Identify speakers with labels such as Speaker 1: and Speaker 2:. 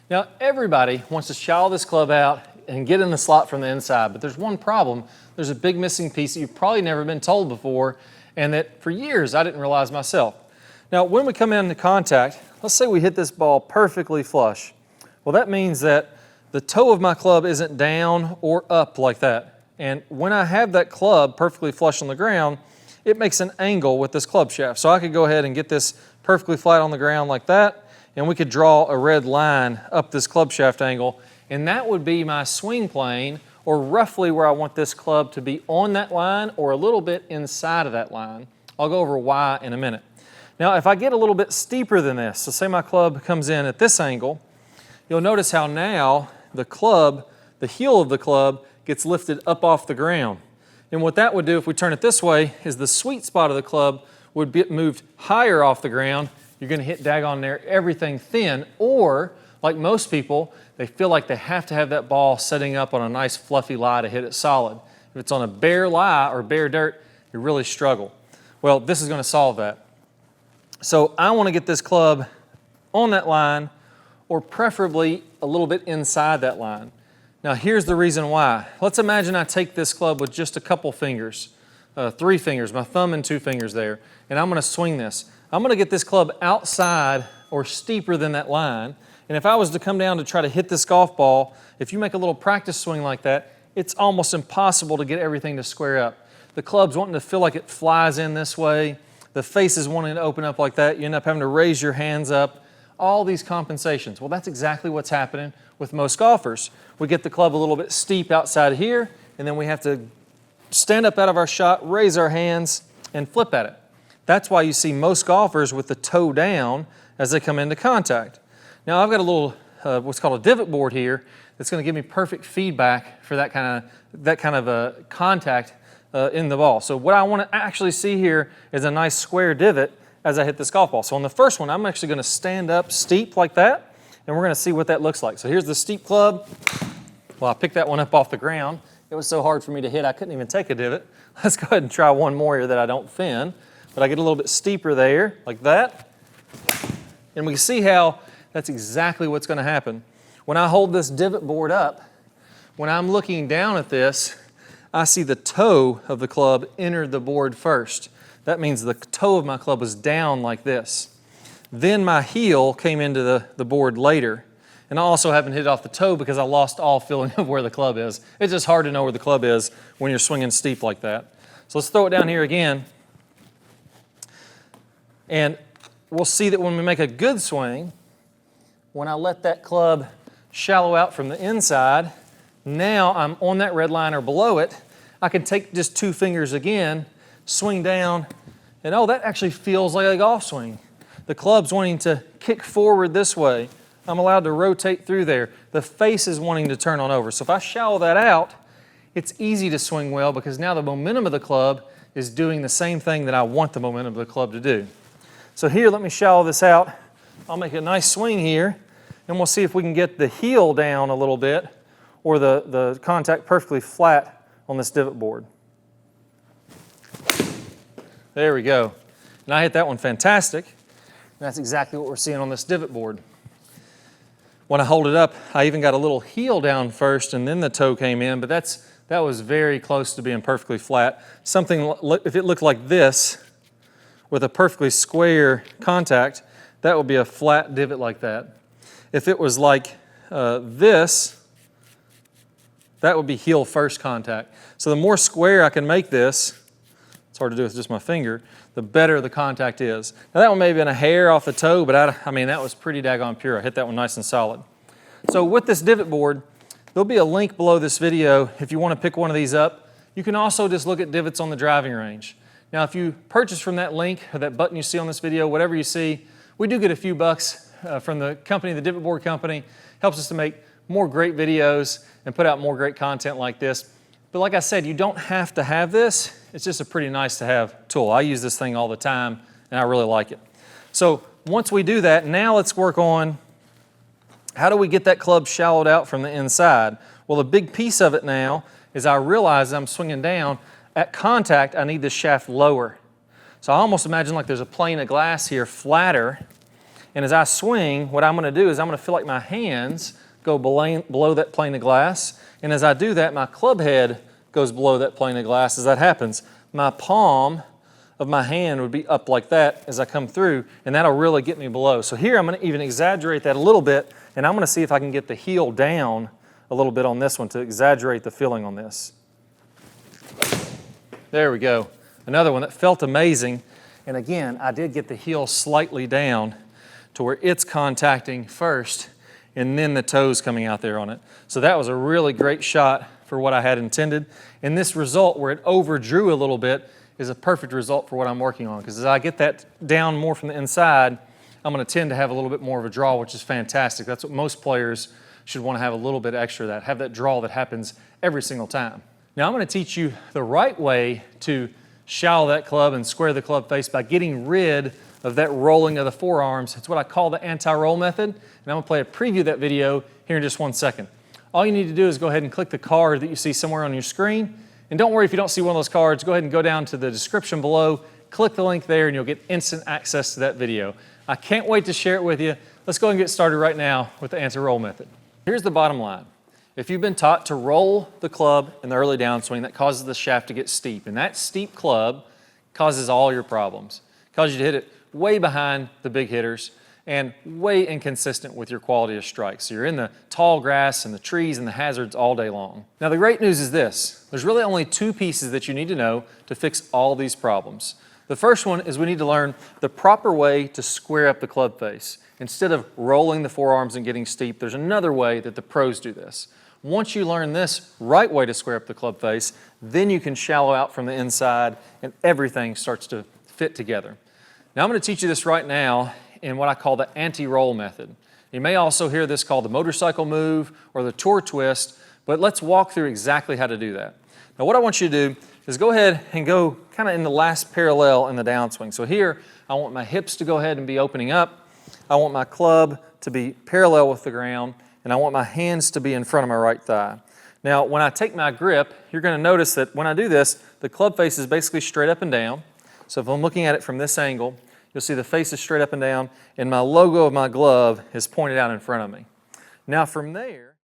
Speaker 1: Now, everybody wants to shallow this club out and get in the slot from the inside, but there's one problem. There's a big missing piece that you've probably never been told before, and that for years I didn't realize myself. Now, when we come into contact, let's say we hit this ball perfectly flush. Well, that means that the toe of my club isn't down or up like that. And when I have that club perfectly flush on the ground, it makes an angle with this club shaft. So I could go ahead and get this perfectly flat on the ground like that, and we could draw a red line up this club shaft angle, and that would be my swing plane, or roughly where I want this club to be on that line or a little bit inside of that line. I'll go over why in a minute. Now, if I get a little bit steeper than this, so say my club comes in at this angle, you'll notice how now the club, the heel of the club, gets lifted up off the ground. And what that would do if we turn it this way is the sweet spot of the club would be moved higher off the ground. You're going to hit daggone there everything thin, or like most people, they feel like they have to have that ball setting up on a nice fluffy lie to hit it solid. If it's on a bare lie or bare dirt, you really struggle. Well, this is going to solve that. So I want to get this club on that line, or preferably a little bit inside that line. Now here's the reason why. Let's imagine I take this club with just a couple fingers, 3 fingers, my thumb and 2 fingers there, and I'm going to swing this. I'm going to get this club outside or steeper than that line, and if I was to come down to try to hit this golf ball, if you make a little practice swing like that, it's almost impossible to get everything to square up. The club's wanting to feel like it flies in this way, the face is wanting to open up like that, you end up having to raise your hands up, all these compensations. Well, that's exactly what's happening with most golfers. We get the club a little bit steep outside here, and then we have to stand up out of our shot, raise our hands, and flip at it. That's why you see most golfers with the toe down as they come into contact. Now I've got a little, what's called a divot board here that's going to give me perfect feedback for that kind of contact in the ball. So what I want to actually see here is a nice square divot as I hit this golf ball. So on the first one, I'm actually going to stand up steep like that, and we're going to see what that looks like. So here's the steep club. Well, I picked that one up off the ground. It was so hard for me to hit, I couldn't even take a divot. Let's go ahead and try one more here that I don't thin. But I get a little bit steeper there, like that. And we can see how that's exactly what's going to happen. When I hold this divot board up, when I'm looking down at this, I see the toe of the club enter the board first. That means the toe of my club was down like this. Then my heel came into the board later. And I also haven't hit it off the toe because I lost all feeling of where the club is. It's just hard to know where the club is when you're swinging steep like that. So let's throw it down here again. And we'll see that when we make a good swing, when I let that club shallow out from the inside, now I'm on that red line or below it, I can take just 2 fingers again, swing down, and oh, that actually feels like a golf swing. The club's wanting to kick forward this way. I'm allowed to rotate through there. The face is wanting to turn on over. So if I shallow that out, it's easy to swing well because now the momentum of the club is doing the same thing that I want the momentum of the club to do. So here, let me shallow this out. I'll make a nice swing here, and we'll see if we can get the heel down a little bit or the contact perfectly flat on this divot board. There we go. And I hit that one fantastic. And that's exactly what we're seeing on this divot board. When I hold it up, I even got a little heel down first, and then the toe came in, but that was very close to being perfectly flat. Something, if it looked like this, with a perfectly square contact, that would be a flat divot like that. If it was like this, that would be heel first contact. So the more square I can make this, it's hard to do with just my finger, the better the contact is. Now that one may have been a hair off the toe, but I mean, that was pretty daggone pure. I hit that one nice and solid. So with this divot board, there'll be a link below this video if you want to pick one of these up. You can also just look at divots on the driving range. Now, if you purchase from that link or that button you see on this video, whatever you see, we do get a few bucks from the company, the Divot Board Company. Helps us to make more great videos and put out more great content like this. But like I said, you don't have to have this. It's just a pretty nice to have tool. I use this thing all the time, and I really like it. So once we do that, now let's work on how do we get that club shallowed out from the inside. Well, a big piece of it now is I realize I'm swinging down. At contact, I need this shaft lower. So I almost imagine like there's a plane of glass here, flatter, And as I swing, what I'm going to do is I'm going to feel like my hands go below that plane of glass. And as I do that, my club head goes below that plane of glass. As that happens, my palm of my hand would be up like that as I come through, and that'll really get me below. So here I'm going to even exaggerate that a little bit, and I'm going to see if I can get the heel down a little bit on this one to exaggerate the feeling on this. There we go. Another one that felt amazing. And again, I did get the heel slightly down to where it's contacting first and then the toes coming out there on it. So that was a really great shot for what I had intended. And this result where it overdrew a little bit is a perfect result for what I'm working on, because as I get that down more from the inside, I'm going to tend to have a little bit more of a draw, which is fantastic. That's what most players should want to have, a little bit extra of that, have that draw that happens every single time. Now I'm going to teach you the right way to shallow that club and square the club face by getting rid of that rolling of the forearms. It's what I call the anti-roll method, and I'm going to play a preview of that video here in just 1 second. All you need to do is go ahead and click the card that you see somewhere on your screen. And don't worry if you don't see one of those cards, go ahead and go down to the description below, click the link there, and you'll get instant access to that video. I can't wait to share it with you. Let's go and get started right now with the anti-roll method. Here's the bottom line. If you've been taught to roll the club in the early downswing, that causes the shaft to get steep. And that steep club causes all your problems. It causes you to hit it way behind the big hitters and way inconsistent with your quality of strikes. So you're in the tall grass and the trees and the hazards all day long. Now the great news is this. There's really only 2 pieces that you need to know to fix all these problems. The first one is we need to learn the proper way to square up the club face. Instead of rolling the forearms and getting steep, there's another way that the pros do this. Once you learn this right way to square up the club face, then you can shallow out from the inside and everything starts to fit together. Now I'm going to teach you this right now in what I call the anti-roll method. You may also hear this called the motorcycle move or the tour twist, but let's walk through exactly how to do that. Now what I want you to do is go ahead and go kind of in the last parallel in the downswing. So here, I want my hips to go ahead and be opening up. I want my club to be parallel with the ground, and I want my hands to be in front of my right thigh. Now, when I take my grip, you're going to notice that when I do this, the club face is basically straight up and down. So if I'm looking at it from this angle, you'll see the face is straight up and down, and my logo of my glove is pointed out in front of me. Now from there,